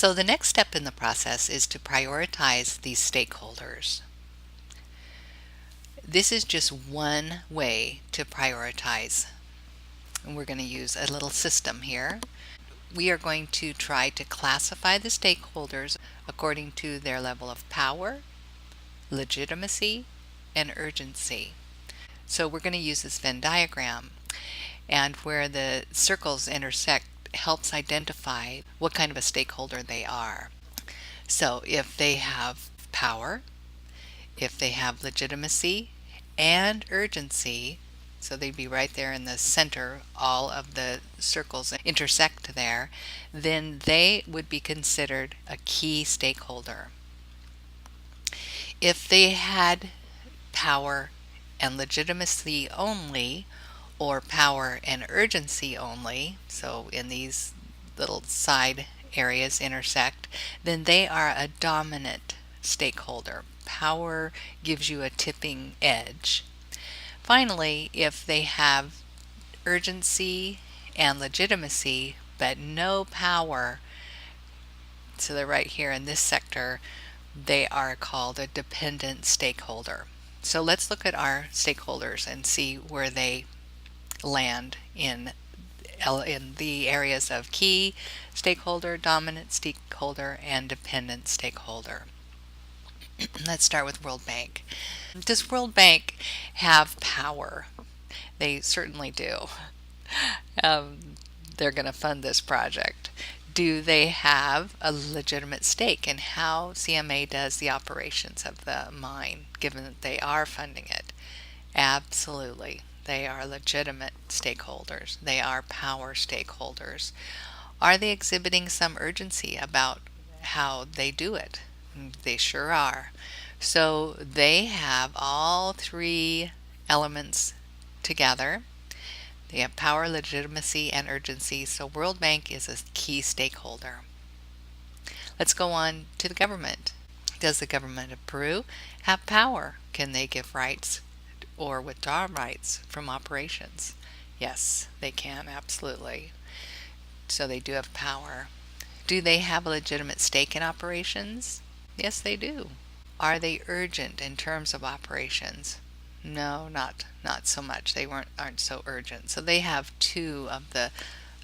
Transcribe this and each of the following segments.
So the next step in the process is to prioritize these stakeholders. This is just one way to prioritize. And we're going to use a little system here. We are going to try to classify the stakeholders according to their level of power, legitimacy, and urgency. So we're going to use this Venn diagram, and where the circles intersect helps identify what kind of a stakeholder they are. So if they have power, if they have legitimacy and urgency, so they'd be right there in the center, all of the circles intersect there, then they would be considered a key stakeholder. If they had power and legitimacy only, or power and urgency only, so in these little side areas intersect, then they are a dominant stakeholder. Power gives you a tipping edge. Finally, if they have urgency and legitimacy but no power, so they're right here in this sector, they are called a dependent stakeholder. So let's look at our stakeholders and see where they land in the areas of key stakeholder, dominant stakeholder, and dependent stakeholder. Let's start with World Bank. Does World Bank have power? They certainly do. They're going to fund this project. Do they have a legitimate stake in how CMA does the operations of the mine, given that they are funding it? Absolutely. They are legitimate stakeholders. They are power stakeholders. Are they exhibiting some urgency about how they do it? They sure are. So they have all three elements together. They have power, legitimacy, and urgency. So World Bank is a key stakeholder. Let's go on to the government. Does the government of Peru have power? Can they give rights or withdraw rights from operations? Yes, they can, absolutely. So they do have power. Do they have a legitimate stake in operations? Yes, they do. Are they urgent in terms of operations? No, not so much. They aren't so urgent. So they have two of the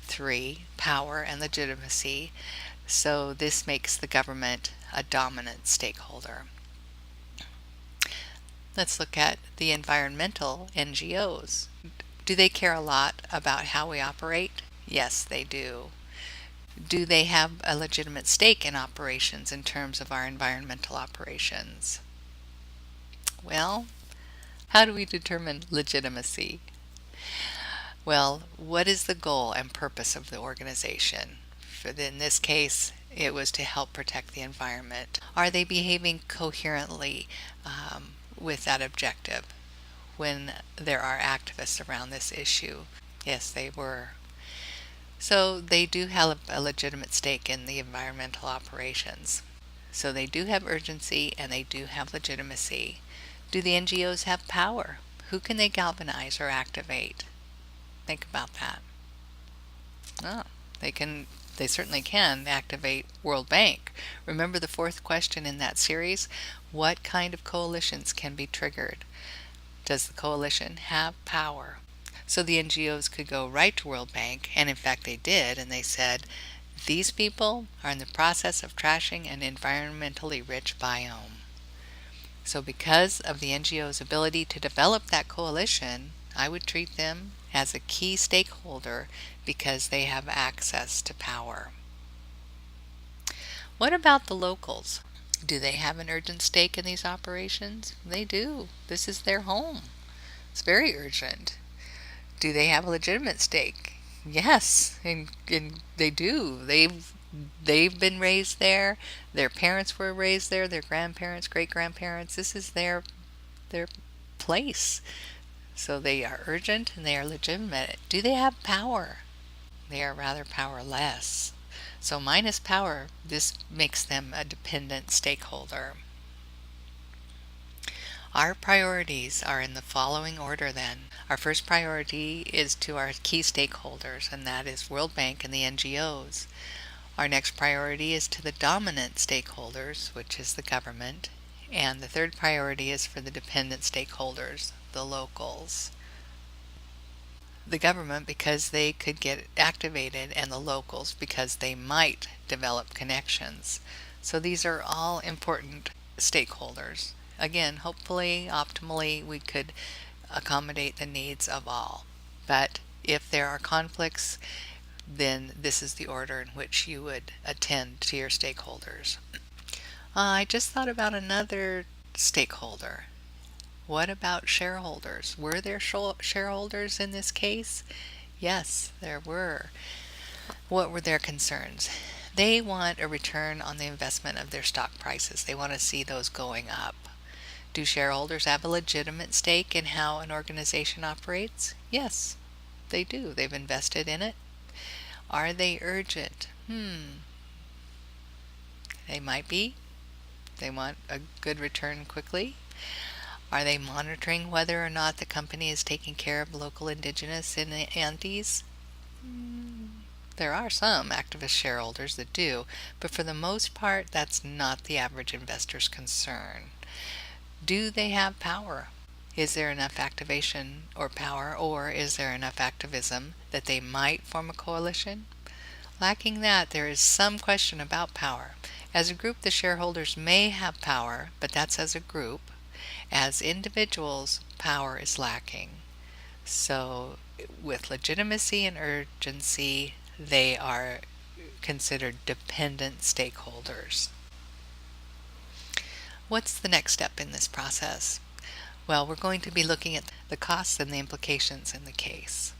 three, power and legitimacy. So this makes the government a dominant stakeholder. Let's look at the environmental NGOs. Do they care a lot about how we operate? Yes, they do. Do they have a legitimate stake in operations in terms of our environmental operations? Well, how do we determine legitimacy? Well, what is the goal and purpose of the organization? In this case, it was to help protect the environment. Are they behaving coherently with that objective when there are activists around this issue? Yes, they were. So they do have a legitimate stake in the environmental operations. So they do have urgency and they do have legitimacy. Do the NGOs have power? Who can they galvanize or activate? Think about that. Oh, they certainly can activate World Bank. Remember the fourth question in that series? What kind of coalitions can be triggered? Does the coalition have power? So the NGOs could go right to World Bank, and in fact they did, and they said, these people are in the process of trashing an environmentally rich biome. So because of the NGO's ability to develop that coalition, I would treat them as a key stakeholder because they have access to power. What about the locals? Do they have an urgent stake in these operations? They do. This is their home. It's very urgent. Do they have a legitimate stake? Yes, and they do. They've been raised there. Their parents were raised there. Their grandparents, great-grandparents. This is their place. So they are urgent and they are legitimate. Do they have power? They are rather powerless. So minus power, this makes them a dependent stakeholder. Our priorities are in the following order then. Our first priority is to our key stakeholders, and that is World Bank and the NGOs. Our next priority is to the dominant stakeholders, which is the government. And the third priority is for the dependent stakeholders, the locals. The government because they could get activated, and the locals because they might develop connections. So these are all important stakeholders. Again, hopefully, optimally, we could accommodate the needs of all. But if there are conflicts, then this is the order in which you would attend to your stakeholders. I just thought about another stakeholder. What about shareholders? Were there shareholders in this case? Yes, there were. What were their concerns? They want a return on the investment of their stock prices. They want to see those going up. Do shareholders have a legitimate stake in how an organization operates? Yes, they do. They've invested in it. Are they urgent? They might be. They want a good return quickly. Are they monitoring whether or not the company is taking care of local indigenous in the Andes? There are some activist shareholders that do, but for the most part, that's not the average investor's concern. Do they have power? Is there enough activation or power, or is there enough activism that they might form a coalition? Lacking that, there is some question about power. As a group, the shareholders may have power, but that's as a group. As individuals, power is lacking. So, with legitimacy and urgency, they are considered dependent stakeholders. What's the next step in this process? Well, we're going to be looking at the costs and the implications in the case.